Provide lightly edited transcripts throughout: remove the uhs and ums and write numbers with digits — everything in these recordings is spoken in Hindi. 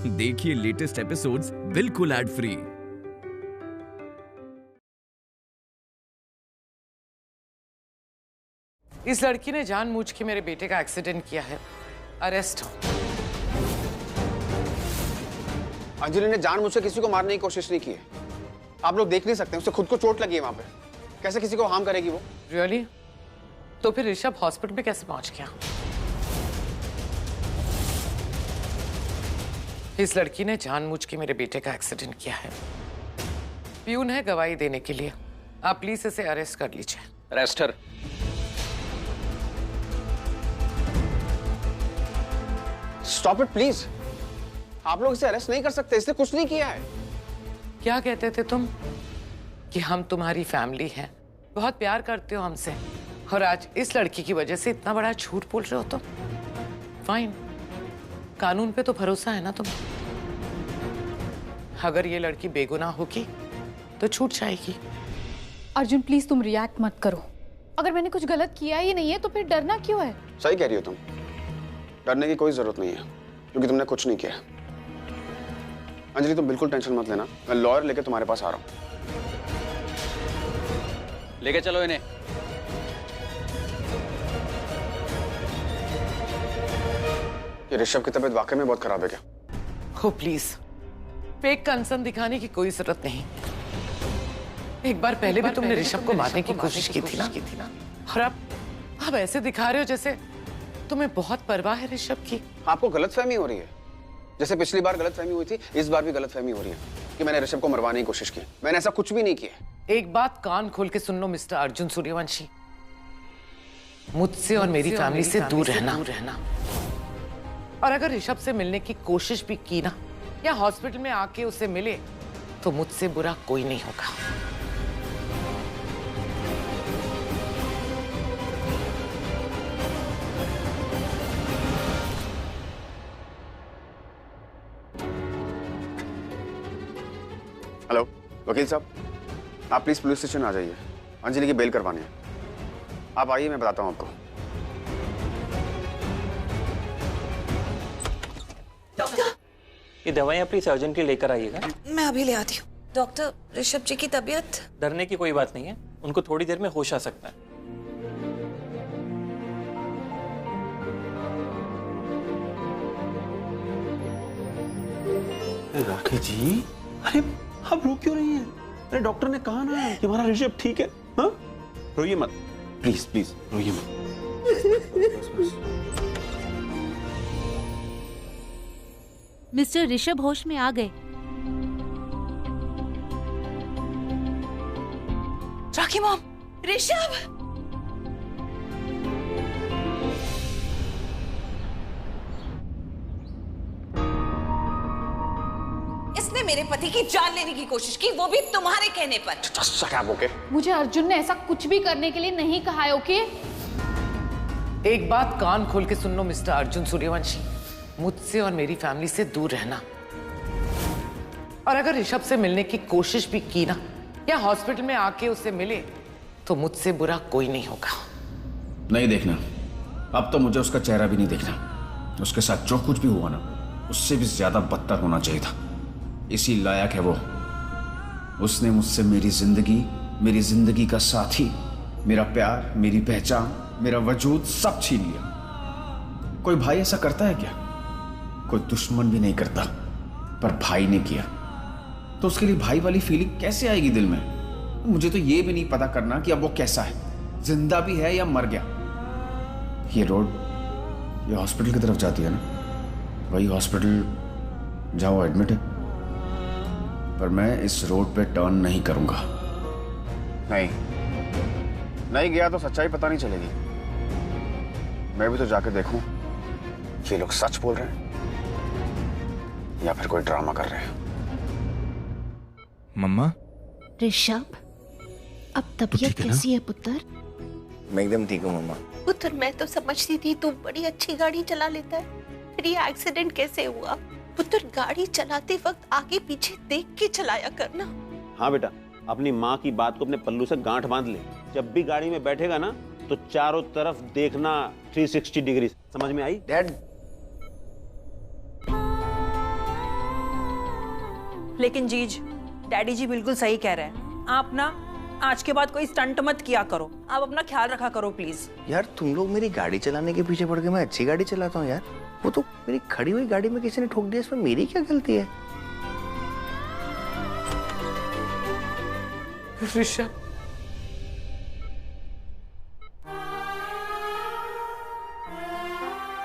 देखिए लेटेस्ट एपिसोड्स बिल्कुल एड फ्री। इस लड़की ने जानबूझ के मेरे बेटे का एक्सीडेंट किया है, अरेस्ट हो। अंजलि ने जानबूझ के किसी को मारने की कोशिश नहीं की है। आप लोग देख नहीं सकते, उसे खुद को चोट लगी है वहां पे। कैसे किसी को हार्म करेगी वो? रियली? तो फिर ऋषभ हॉस्पिटल में कैसे पहुंच गया? इस लड़की ने जानबूझ के मेरे बेटे का एक्सीडेंट किया है। प्यून है गवाही देने के लिए। आप प्लीज इसे अरेस्ट कर लीजिए। Arrest her. Stop it please. आप लोग इसे अरेस्ट नहीं कर सकते, इसने कुछ नहीं किया है। क्या कहते थे तुम कि हम तुम्हारी फैमिली हैं, बहुत प्यार करते हो हमसे, और आज इस लड़की की वजह से इतना बड़ा झूठ बोल रहे हो तुम? फाइन, कानून पे तो भरोसा है ना तुम? अगर ये लड़की बेगुनाह होगी तो छूट जाएगी। अर्जुन प्लीज तुम रिएक्ट मत करो। अगर मैंने कुछ गलत किया ही नहीं है तो फिर डरना क्यों है? सही कह रही हो तुम, डरने की कोई जरूरत नहीं है क्योंकि तुमने कुछ नहीं किया। अंजलि तुम बिल्कुल टेंशन मत लेना, मैं लॉयर लेके तुम्हारे पास आ रहा हूं। लेके चलो इन्हें। ये ऋषभ की तबीयत वाकई में बहुत खराब है क्या? हो प्लीज, फेक कंसर्न दिखाने की कोई जरूरत नहीं। एक बार पहले भी तुमने ऋषभ को मारने की कोशिश की थी ना, और अब ऐसे दिखा रहे हो जैसे तुम्हें बहुत परवाह है ऋषभ की। आपको गलतफहमी हो रही है। जैसे पिछली बार गलतफहमी हुई थी, इस बार भी गलतफहमी हो रही है कि मैंने ऋषभ को मरवाने की कोशिश की। मैंने ऐसा कुछ भी नहीं किया। एक बात कान खोल के सुन लो मिस्टर अर्जुन सूर्यवंशी, मुझसे और मेरी फैमिली से दूर रहना। और अगर ऋषभ से मिलने की कोशिश भी की ना, या हॉस्पिटल में आके उसे मिले, तो मुझसे बुरा कोई नहीं होगा। हेलो वकील साहब, आप प्लीज पुलिस स्टेशन आ जाइए। अंजलि की बेल करवानी है। आप आइए, मैं बताता हूं आपको। डॉक्टर, ये दवाइयाँ प्लीज अर्जेंट के लेकर आइएगा। मैं अभी ले आती हूँ। डॉक्टर, ऋषभ जी की तबीयत? डरने की कोई बात नहीं है, उनको थोड़ी देर में होश आ सकता है। राखी जी, अरे आप रो क्यों रही हैं? अरे डॉक्टर ने कहा ना कि हमारा ऋषभ ठीक है। हाँ, रोइए मत प्लीज, प्लीज रोइए मत। बस। मिस्टर ऋषभ होश में आ गए। राखी मॉम, ऋषभ! इसने मेरे पति की जान लेने की कोशिश की, वो भी तुम्हारे कहने पर। मुझे अर्जुन ने ऐसा कुछ भी करने के लिए नहीं कहा है, ओके? एक बात कान खोल के सुन लो मिस्टर अर्जुन सूर्यवंशी, मुझसे और मेरी फैमिली से दूर रहना। और अगर ऋषभ से मिलने की कोशिश भी की ना, या हॉस्पिटल में आके उसे मिले, तो मुझसे बुरा कोई नहीं होगा। नहीं देखना, अब तो मुझे उसका चेहरा भी नहीं देखना। उसके साथ जो कुछ भी हुआ ना, उससे भी ज्यादा बदतर होना चाहिए था। इसी लायक है वो। उसने मुझसे मेरी जिंदगी का साथी, मेरा प्यार, मेरी पहचान, मेरा वजूद सब छीन लिया। कोई भाई ऐसा करता है क्या? कोई दुश्मन भी नहीं करता, पर भाई ने किया तो उसके लिए भाई वाली फीलिंग कैसे आएगी दिल में? मुझे तो ये भी नहीं पता करना कि अब वो कैसा है, जिंदा भी है या मर गया। ये रोड, ये हॉस्पिटल की तरफ जाती है ना, वही हॉस्पिटल जहां वो एडमिट है। पर मैं इस रोड पे टर्न नहीं करूंगा। नहीं गया तो सच्चाई पता नहीं चलेगी। मैं भी तो जाकर देखूं ये लोग सच बोल रहे हैं या फिर कोई ड्रामा कर रहे हैं। मम्मा, ऋषभ, अब तबीयत कैसी है पुत्र? मैं एकदम ठीक हूँ मम्मा। पुत्र, मैं तो समझती थी तू बड़ी अच्छी गाड़ी चला लेता है, फिर ये एक्सीडेंट कैसे हुआ? पुत्र, गाड़ी चलाते वक्त आगे पीछे देख के चलाया करना। हाँ बेटा, अपनी माँ की बात को अपने पल्लू से गांठ बांध ले। जब भी गाड़ी में बैठेगा ना तो चारों तरफ देखना 360 डिग्री। समझ में आई? डैड, लेकिन जीज, डैडी जी बिल्कुल सही कह रहे हैं। आप ना आज के बाद कोई स्टंट मत किया करो, आप अपना ख्याल रखा करो प्लीज। यार तुम लोग मेरी गाड़ी चलाने के पीछे पड़ के, मैं अच्छी गाड़ी चलाता हूँ यार। वो तो मेरी खड़ी हुई गाड़ी में किसी ने ठोक दिया, इसमें मेरी क्या गलती है? ऋषभ,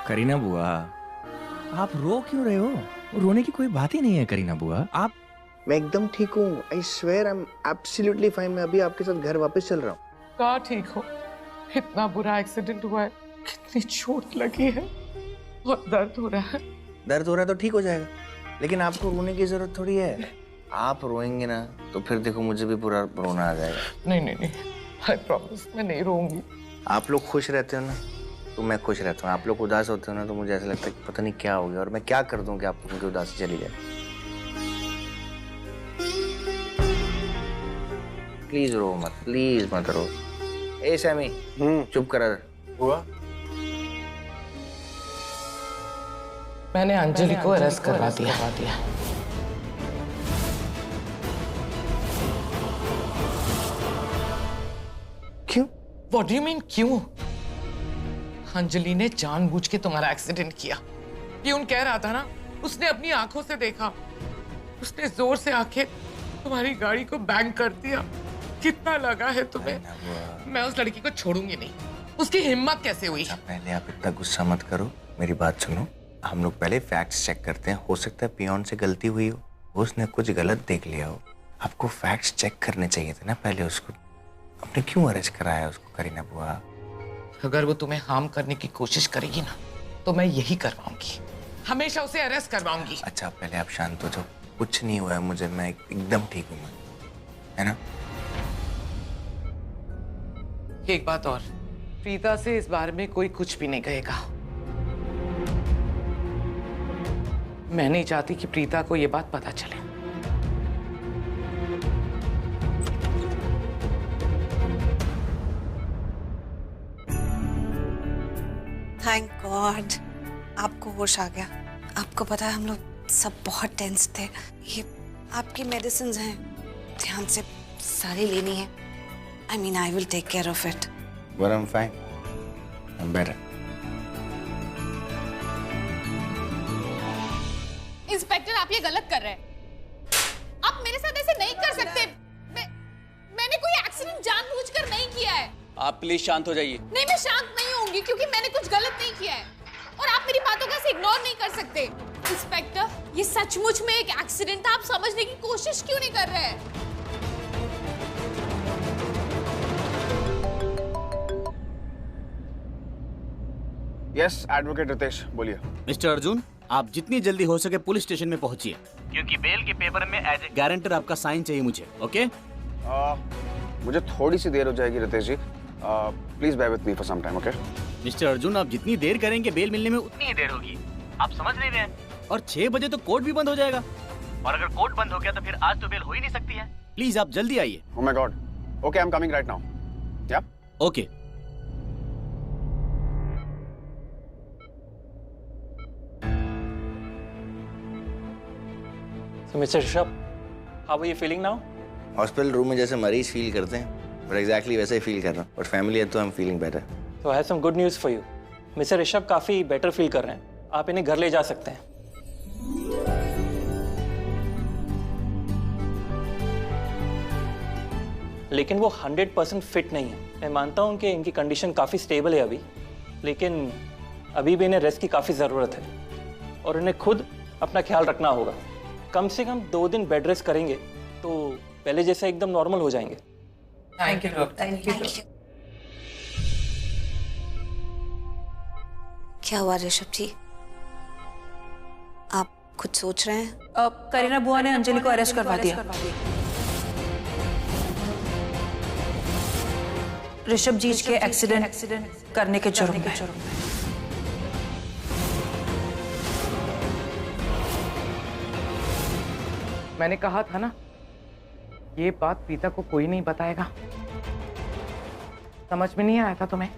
करीना बुआ, आप रो क्यों रहे हो? रोने की कोई बात ही नहीं है करीना बुआ। आप मैं एकदम ठीक हूँ। I swear I am absolutely fine. मैं अभी आपके साथ घर वापस चल रहा हूँ। कहाँ ठीक हो? इतना बुरा एक्सीडेंट हुआ है, कितनी चोट लगी है, बहुत दर्द हो रहा है। दर्द हो रहा है तो ठीक हो जाएगा, लेकिन आपको रोने की जरूरत थोड़ी है। आप रोएंगे ना तो फिर देखो मुझे भी पूरा रोना आ जाएगा। नहीं नहीं नहीं, आई प्रॉमिस मैं नहीं रोऊंगी। आप लोग खुश रहते हो ना तो मैं खुश रहता हूँ, आप लोग उदास होते हो ना तो मुझे ऐसा लगता है कि पता नहीं क्या हो गया और मैं क्या कर दूं कि आप उनकी उदासी चली जाए। प्लीज रो मत, प्लीज मत रो। ए सैमी, चुप करा हुआ। मैंने अंजलि को अरेस्ट करवा दिया। क्यों? What do you mean क्यों? अंजलि ने जानबूझ के तुम्हारा एक्सीडेंट किया। प्यून कह रहा था ना, उसने अपनी आंखों से देखा। उसने जोर से आके तुम्हारी गाड़ी को बैंग कर दिया। कितना लगा है तुम्हें? मैं उस लड़की को छोड़ूंगी नहीं। उसकी हिम्मत कैसे हुई? पहले आप इतना गुस्सा मत करो, मेरी बात सुनो। हम लोग पहले फैक्ट्स चेक करते हैं। हो सकता है पियोन से गलती हुई हो, उसने कुछ गलत देख लिया हो। आपको फैक्ट्स चेक करने चाहिए थे ना पहले उसको। आपने क्यों अरेस्ट कराया उसको करीना बुआ? अगर वो तुम्हें हार्म करने की कोशिश करेगी ना तो मैं यही करवाऊंगी, हमेशा उसे अरेस्ट करवाऊंगी। अच्छा पहले आप शांत हो जाओ। कुछ नहीं हुआ है मुझे, मैं एकदम ठीक हूँ, है ना? एक बात और, प्रीता से इस बारे में कोई कुछ भी नहीं कहेगा। मैं नहीं चाहती कि प्रीता को ये बात पता चले। थैंक गॉड आपको होश आ गया। आपको पता है हम लोग सब बहुत टेंस थे। ये आपकी मेडिसिन्स हैं, ध्यान से सारी लेनी है। I mean, I will take care of it. But I'm fine. I'm better. Inspector, आप ये गलत कर रहे हैं। आप मेरे साथ ऐसे नहीं कर सकते। मैंने कोई एक्सीडेंट जानबूझकर नहीं किया है। आप प्लीज शांत हो जाइए। नहीं, मैं शांत नहीं होंगी क्योंकि मैंने कुछ गलत नहीं किया है और आप मेरी बातों का इग्नोर नहीं कर सकते। इंस्पेक्टर, ये सचमुच में एक एक्सीडेंट था। आप समझने की कोशिश क्यों नहीं कर रहे हैं? यस एडवोकेट रितेश, बोलिए। मिस्टर अर्जुन, आप जितनी जल्दी हो सके पुलिस स्टेशन में पहुंचिए, क्योंकि बेल के पेपर में एज ए गारंटर आपका साइन चाहिए मुझे। ओके? मुझे थोड़ी सी देर हो जाएगी Ritesh ji. Please bear with me for some time. Okay mister Arjun, आप जितनी देर करेंगे बेल मिलने में उतनी ही देर होगी। आप समझ नहीं रहे हैं? और 6 बजे तो कोर्ट भी बंद हो जाएगा, और अगर कोर्ट बंद हो गया तो फिर आज तो बेल हो ही नहीं सकती है। प्लीज आप जल्दी आइए। Oh my God. Okay, I am coming right now. Yeah okay. So, Mr. Rishabh, how are you feeling now? Hospital room में जैसे मरीज फील करते हैं, और एग्जैक्टली वैसे ही फील कर रहा हूँ। और फैमिली है तो I am feeling better. So I have some good news for you. Mister Rishabh काफी बेटर फील कर रहे हैं। आप इन्हें घर ले जा सकते हैं। लेकिन वो 100% फिट नहीं है। मैं मानता हूँ कि इनकी कंडीशन काफी स्टेबल है अभी, लेकिन अभी भी इन्हें रेस्ट की काफी जरूरत है और इन्हें खुद अपना ख्याल रखना होगा। कम से कम 2 दिन बेड रेस्ट करेंगे तो पहले जैसे एकदम नॉर्मल हो जाएंगे। Thank you doctor. Thank you. क्या हुआ ऋषभ जी? आप कुछ सोच रहे हैं? करीना बुआ ने अंजलि को अरेस्ट करवा दिया। ऋषभ जी के एक्सीडेंट करने के जुर्म में। मैंने कहा था ना, ये बात प्रीता को कोई नहीं बताएगा। समझ में नहीं आया था तुम्हें?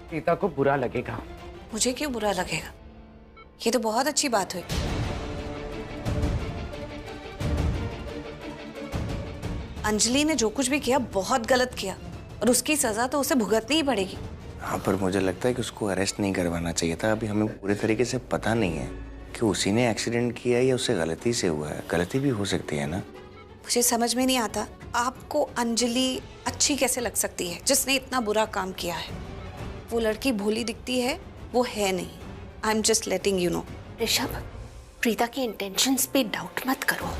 प्रीता को बुरा लगेगा। मुझे क्यों बुरा लगेगा? ये तो बहुत अच्छी बात हुई। अंजलि ने जो कुछ भी किया बहुत गलत किया और उसकी सजा तो उसे भुगतनी ही पड़ेगी। हाँ, पर मुझे लगता है कि उसको अरेस्ट नहीं करवाना चाहिए था। अभी हमें पूरे तरीके से पता नहीं है कि उसी ने एक्सीडेंट किया है या उससे गलती से हुआ है। गलती भी हो सकती है ना। मुझे समझ में नहीं आता आपको अंजलि अच्छी कैसे लग सकती है जिसने इतना बुरा काम किया है। वो लड़की भोली दिखती है, वो है नहीं। I am just letting you know. Rishabh, Preeta के इंटेंशंस पे डाउट मत करो।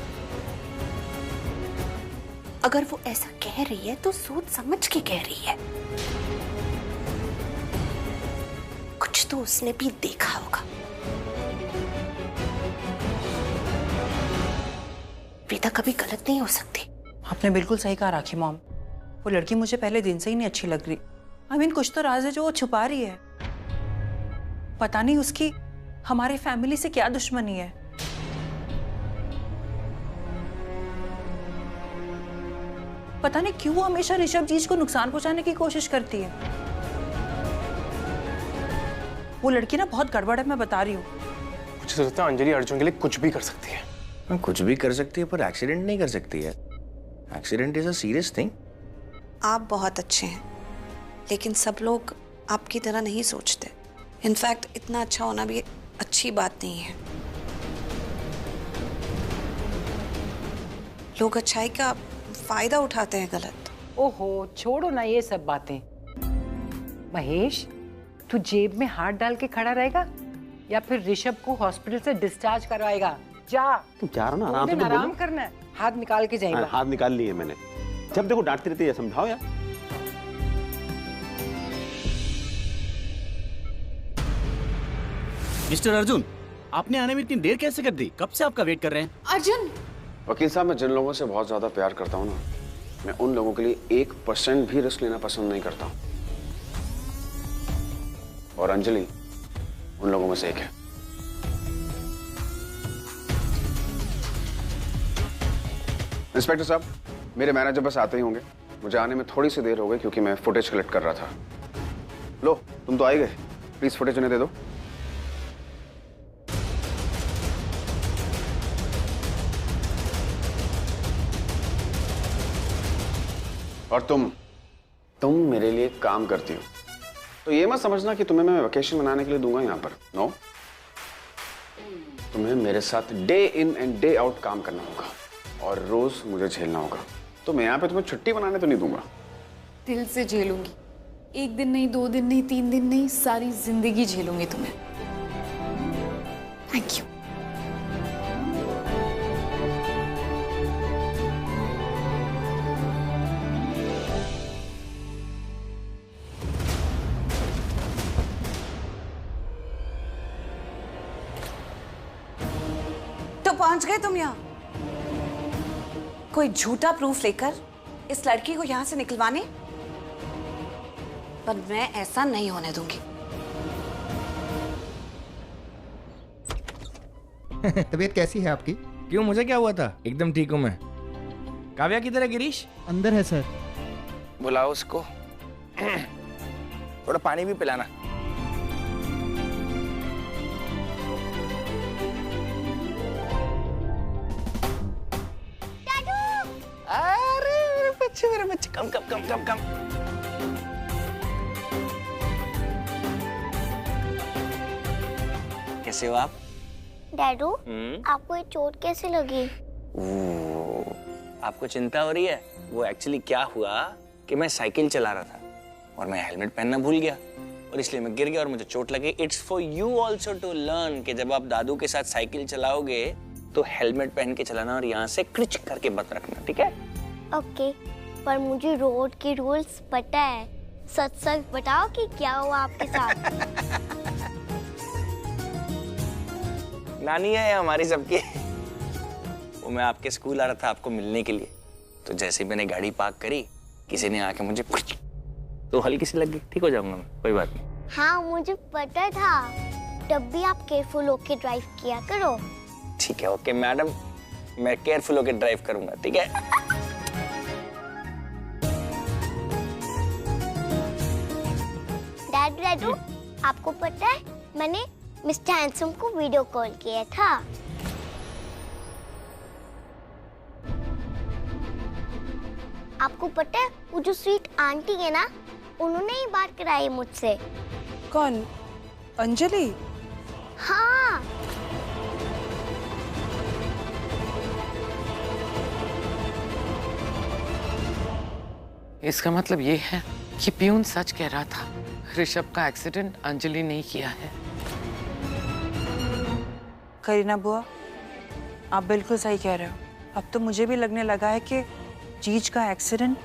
अगर वो ऐसा कह रही है तो सोच समझ के कह रही है। कुछ तो उसने भी देखा होगा। प्रीता कभी गलत नहीं हो सकती। आपने बिल्कुल सही कहा राखी मॉम। वो लड़की मुझे पहले दिन से ही नहीं अच्छी लग रही। आई मीन कुछ तो राज है जो वो छुपा रही है। पता नहीं उसकी हमारी फैमिली से क्या दुश्मनी है। पता नहीं क्यों वो हमेशा ऋषभ जी को नुकसान पहुंचाने की कोशिश करती है। वो लड़की ना बहुत गड़बड़ है, मैं बता रही हूँ। मुझे लगता है अंजलि अर्जुन के लिए कुछ भी कर सकती है। हाँ, कुछ भी कर सकती है, पर एक्सीडेंट नहीं कर सकती है। Accident is a serious thing. आप बहुत अच्छे हैं, लेकिन सब लोग आपकी तरह नहीं सोचते। इनफैक्ट इतना अच्छा होना भी अच्छी बात नहीं है। लोग अच्छाई का फायदा उठाते हैं गलत। ओहो, छोड़ो ना ये सब बातें। महेश, तू जेब में हाथ डाल के खड़ा रहेगा या फिर ऋषभ को हॉस्पिटल से डिस्चार्ज करवाएगा? जा। तुम जा रहा ना, आराम से तो आराम बोलो। करना है, हाथ निकाल के जाएगा। हाथ निकाल लिए मैंने। जब देखो डांटती रहती है, समझाओ यार। मिस्टर अर्जुन, आपने आने में इतनी देर कैसे कर दी? कब से आपका वेट कर रहे हैं। अर्जुन, वकील साहब, मैं जिन लोगों से बहुत ज्यादा प्यार करता हूँ ना, मैं उन लोगों के लिए 1% भी रिस्क लेना पसंद नहीं करता हूँ। और अंजलि उन लोगों में से एक है। इंस्पेक्टर साहब, मेरे मैनेजर बस आते ही होंगे। मुझे आने में थोड़ी सी देर हो गई क्योंकि मैं फुटेज कलेक्ट कर रहा था। लो, तुम तो आ ही गए, प्लीज फुटेज उन्हें दे दो। और तुम मेरे लिए काम करती हो, तो ये मत समझना कि तुम्हें मैं वेकेशन मनाने के लिए दूंगा यहाँ पर। नो, तुम्हें मेरे साथ day in and day out काम करना होगा और रोज मुझे झेलना होगा। तो मैं यहाँ पे तुम्हें छुट्टी बनाने तो नहीं दूंगा। दिल से झेलूंगी। 1 दिन नहीं, 2 दिन नहीं, 3 दिन नहीं, सारी जिंदगी झेलूंगी तुम्हें। Thank you. तो पहुंच गए तुम यहाँ, कोई झूठा प्रूफ लेकर इस लड़की को यहाँ से निकलवाने? पर मैं ऐसा नहीं होने दूंगी। तबीयत कैसी है आपकी? क्यों, मुझे क्या हुआ था? एकदम ठीक हूँ मैं। काव्या किधर है गिरीश? अंदर है सर। बुलाओ उसको। थोड़ा पानी भी पिलाना। अरे मेरे बच्चे, कम कम कम कम कम। कैसे हो आप? डैडू, आपको ये चोट कैसे लगी? आपको चिंता हो रही है? वो एक्चुअली क्या हुआ कि मैं साइकिल चला रहा था और मैं हेलमेट पहनना भूल गया और इसलिए मैं गिर गया और मुझे चोट लगी। It's for you also to learn कि जब आप दादू के साथ साइकिल चलाओगे तो हेलमेट पहन के चलाना और यहाँ से क्रिच करके मत रखना, ठीक है? ओके, पर मुझे रोड के रूल्स पता है। सच सच बताओ कि क्या हुआ आपके साथ? नानी है हमारी सबकी। वो मैं आपके स्कूल आ रहा था आपको मिलने के लिए, तो जैसे ही मैंने गाड़ी पार्क करी किसी ने आके मुझे तो हल्की सी लग गई। ठीक हो जाऊंगा मैं, कोई बात नहीं। हाँ, मुझे पता था। तब भी आप केयरफुल होके ड्राइव किया करो। ठीक है, ओके मैडम, मैं केयरफुल होके ड्राइव करूंगा, ठीक है? डैडू, आपको पता है मैंने मिस्टर हैंडसम को वीडियो कॉल किया था। आपको पता है वो जो स्वीट आंटी है ना, उन्होंने ही बात कराई मुझसे। कौन? अंजलि? हाँ। इसका मतलब ये है कि पियून सच कह रहा था, ऋषभ का एक्सीडेंट अंजलि ने किया है। करीना बुआ, आप बिल्कुल सही कह रहे हो। अब तो मुझे भी लगने लगा है कि जीज का एक्सीडेंट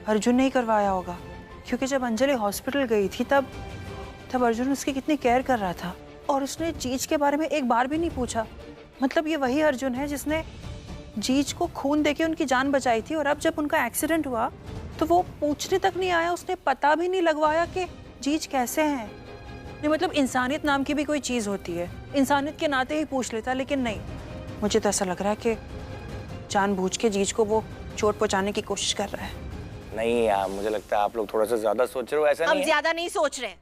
अर्जुन ने ही करवाया होगा, क्योंकि जब अंजलि हॉस्पिटल गई थी तब अर्जुन उसकी कितनी केयर कर रहा था और उसने जीज के बारे में एक बार भी नहीं पूछा। मतलब ये वही अर्जुन है जिसने जीज को खून देके उनकी जान बचाई थी, और अब जब उनका एक्सीडेंट हुआ तो वो पूछने तक नहीं आया, उसने पता भी नहीं लगवाया कि जीज कैसे हैं। नहीं, मतलब इंसानियत नाम की भी कोई चीज़ होती है, इंसानियत के नाते ही पूछ लेता, लेकिन नहीं, मुझे तो ऐसा लग रहा है कि जानबूझ के जीज को वो चोट पहुंचाने की कोशिश कर रहा है। नहीं यार, मुझे लगता है आप लोग थोड़ा सा ज्यादा सोच रहे हो। ऐसा नहीं हम ज्यादा नहीं सोच रहे हैं,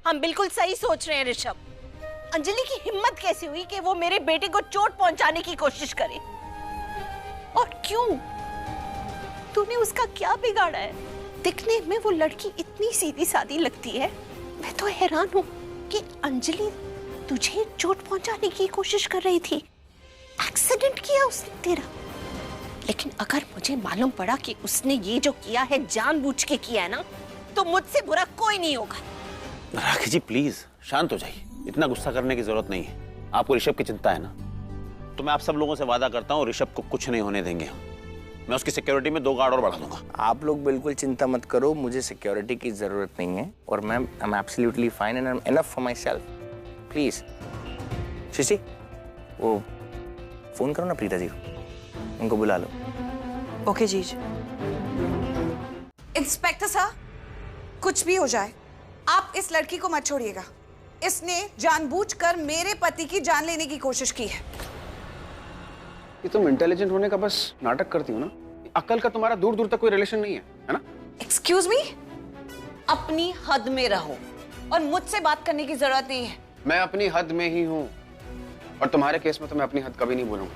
हम बिल्कुल सही सोच रहे हैं ऋषभ। अंजलि की हिम्मत कैसे हुई कि वो मेरे बेटे को चोट पहुंचाने की कोशिश करे? और क्यों? तूने उसका क्या बिगाड़ा है? दिखने में वो लड़की इतनी सीधी सादी लगती है, मैं तो हैरान हूँ कि अंजलि तुझे चोट पहुंचाने की कोशिश कर रही थी। एक्सीडेंट किया उसने तेरा। लेकिन अगर मुझे मालूम पड़ा कि उसने ये जो किया है जानबूझ के किया है ना, तो मुझसे बुरा कोई नहीं होगा। राखी जी प्लीज शांत हो जाइए, इतना गुस्सा करने की जरूरत नहीं है। आपको ऋषभ की चिंता है ना, तो मैं आप सब लोगों से वादा करता हूँ ऋषभ को कुछ नहीं होने देंगे। मैं उसकी सिक्योरिटी में 2 गार्ड और बढ़ा दूंगा। आप लोग बिल्कुल चिंता मत करो, मुझे सिक्योरिटी की जरूरत नहीं है, और ma'am I am absolutely fine and I am enough for myself. Please Shishi, वो फोन करो ना प्रीता जी को, उनको बुला लो। ओके जीज। इंस्पेक्टर साहब, कुछ भी हो जाए आप इस लड़की को मत छोड़िएगा। इसने जानबूझकर मेरे पति की जान लेने की कोशिश की है। ये तुम इंटेलिजेंट होने का बस नाटक करती हो ना, अक्ल का तुम्हारा दूर दूर तक कोई रिलेशन नहीं है ना? एक्सक्यूज मी, अपनी हद में रहो और मुझसे बात करने की जरूरत नहीं है। मैं अपनी हद में ही हूँ, और तुम्हारे केस में तो मैं अपनी हद कभी नहीं भूलूंगा।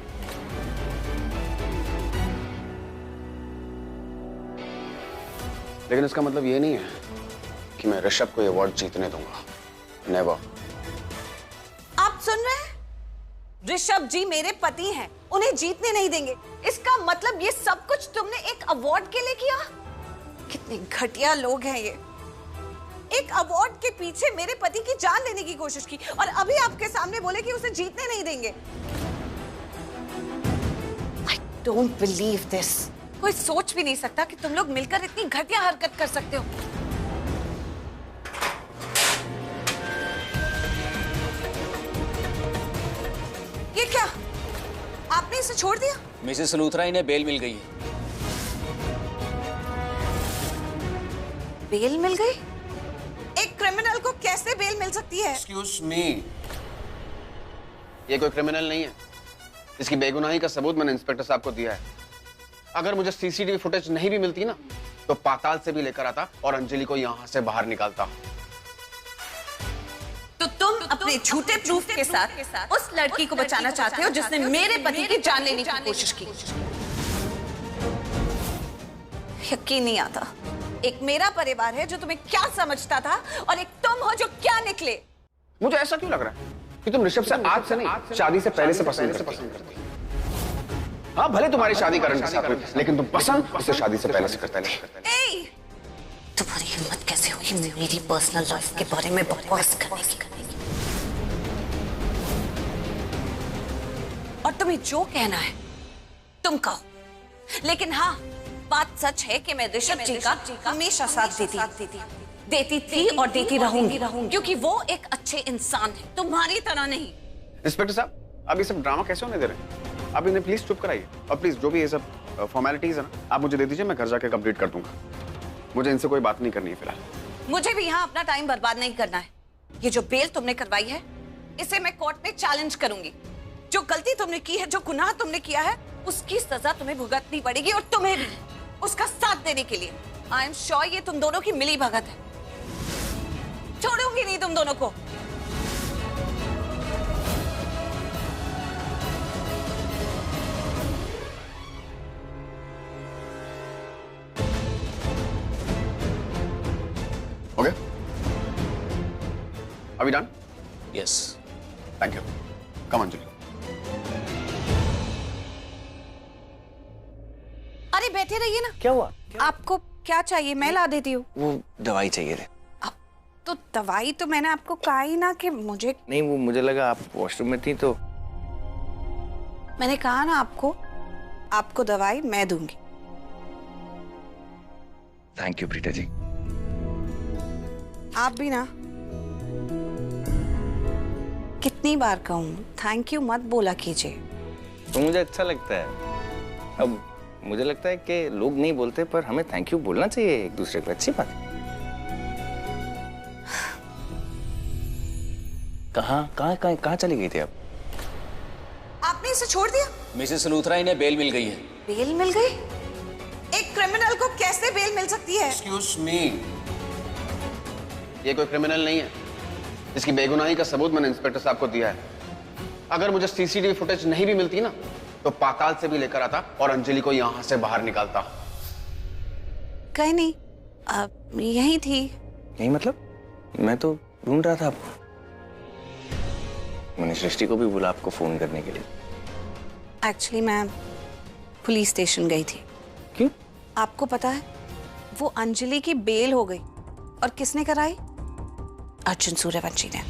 लेकिन इसका मतलब ये नहीं है कि मैं ऋषभ को ये अवार्ड जीतने दूंगा। नेवर। आप सुन रहे हैं? ऋषभ जी मेरे पति हैं, उन्हें जीतने नहीं देंगे। इसका मतलब ये सब कुछ तुमने एक अवार्ड के लिए किया? कितने घटिया लोग हैं ये। एक अवार्ड के पीछे मेरे पति की जान लेने की कोशिश की, और अभी आपके सामने बोले कि उसे जीतने नहीं देंगे। I don't believe this। कोई सोच भी नहीं सकता कि तुम लोग मिलकर इतनी घटिया हरकत कर सकते हो। ये क्या? आपने इसे छोड़ दिया? मिसेस लूथरा, इन्हें बेल मिल गई है। बेल मिल गई? एक क्रिमिनल को कैसे बेल मिल सकती है? एक्सक्यूज मी, ये कोई क्रिमिनल नहीं है। इसकी बेगुनाही का सबूत मैंने इंस्पेक्टर साहब को दिया है। अगर मुझे सीसीटीवी फुटेज नहीं भी मिलती ना, तो पाताल से भी लेकर आता और अंजलि को यहां से बाहर निकालता। तो तुम अपने झूठे प्रूफ के साथ उस लड़की को बचाना चाहते हो जिसने मेरे पति की जान लेने की कोशिश की। यकीन नहीं आता, एक मेरा परिवार है जो तुम्हें क्या समझता था, और एक तुम हो जो क्या निकले। मुझे ऐसा क्यों लग रहा है कि तुम ऋषभ से आज से नहीं, शादी से पहले से पसंद करती। हाँ, भले तुम्हारी शादी करण के साथ हुई, लेकिन तुम पसंद उससे शादी से पहले से करते नहीं। तुम्हारी हिम्मत कैसे हुई मेरी पर्सनल लाइफ के बारे में बकवास करने की? और तुम्हें जो कहना है तुम कहो, लेकिन हाँ, बात सच है कि मैं ऋषभ जी का हमेशा साथ देती थी और देती रहूंगी, क्योंकि वो एक अच्छे इंसान है, तुम्हारी तरह नहीं। इंस्पेक्टर साहब, अब ये सब ड्रामा कैसे होने दे रहे हैं? आप इन्हें प्लीज चुप कराइए, और प्लीज जो भी ये सब फॉर्मेलिटीज है ना, आप मुझे दे दीजिए, मैं घर जाके कंप्लीट कर दूंगा। मुझे इनसे कोई बात नहीं करनी है फिलहाल। मुझे भी यहाँ अपना टाइम बर्बाद नहीं करना है। ये जो बेल तुमने करवाई है, इसे मैं कोर्ट में चैलेंज करूंगी। जो गलती तुमने की है, जो गुनाह तुमने किया है, उसकी सजा तुम्हें भुगतनी पड़ेगी, और तुम्हें भी उसका साथ देने के लिए। आई एम श्योर ये तुम दोनों की मिली भगत है। छोड़ूंगी नहीं तुम दोनों को। We done? Yes. Thank you. Come Anjali. अरे बैठे रहिए ना। क्या हुआ? आपको क्या चाहिए? मैं ला देती हूँ। वो दवाई चाहिए थे। तो दवाई तो मैंने आपको कहा ही ना कि मुझे। नहीं, वो मुझे लगा आप वॉशरूम में थी तो। मैंने कहा ना आपको दवाई मैं दूंगी। Thank you Preeta ji. आप भी ना। कितनी बार कहूँ थैंक यू मत बोला कीजिए। तो मुझे अच्छा लगता है। अब मुझे लगता है कि लोग नहीं बोलते पर हमें थैंक यू बोलना चाहिए एक दूसरे को। अच्छी बात है। कहाँ चली गई थी आप? आपने इसे छोड़ दिया? मिसेस लूथरा इन्हें बेल मिल गई है। बेल मिल गई? एक क्रिमिनल को कैसे बेल मिल सकती है? एक्सक्यूज मी, ये कोई क्रिमिनल नहीं है। इसकी बेगुनाही का सबूत मैंने इंस्पेक्टर साहब को दिया है। अगर मुझे सीसीटीवी फुटेज नहीं भी मिलती ना तो पाताल से भी लेकर आता और अंजलि को यहां से बाहर निकालता। कहीं नहीं, यही थी। यही मतलब? मैं तो ढूंढ रहा था आपको। मैंने सृष्टि को भी बोला आपको फोन करने के लिए। एक्चुअली मैं पुलिस स्टेशन गई थी। क्यों? आपको पता है वो अंजलि की बेल हो गई और किसने कराई? अर्जुन सूर्यवंशी ने।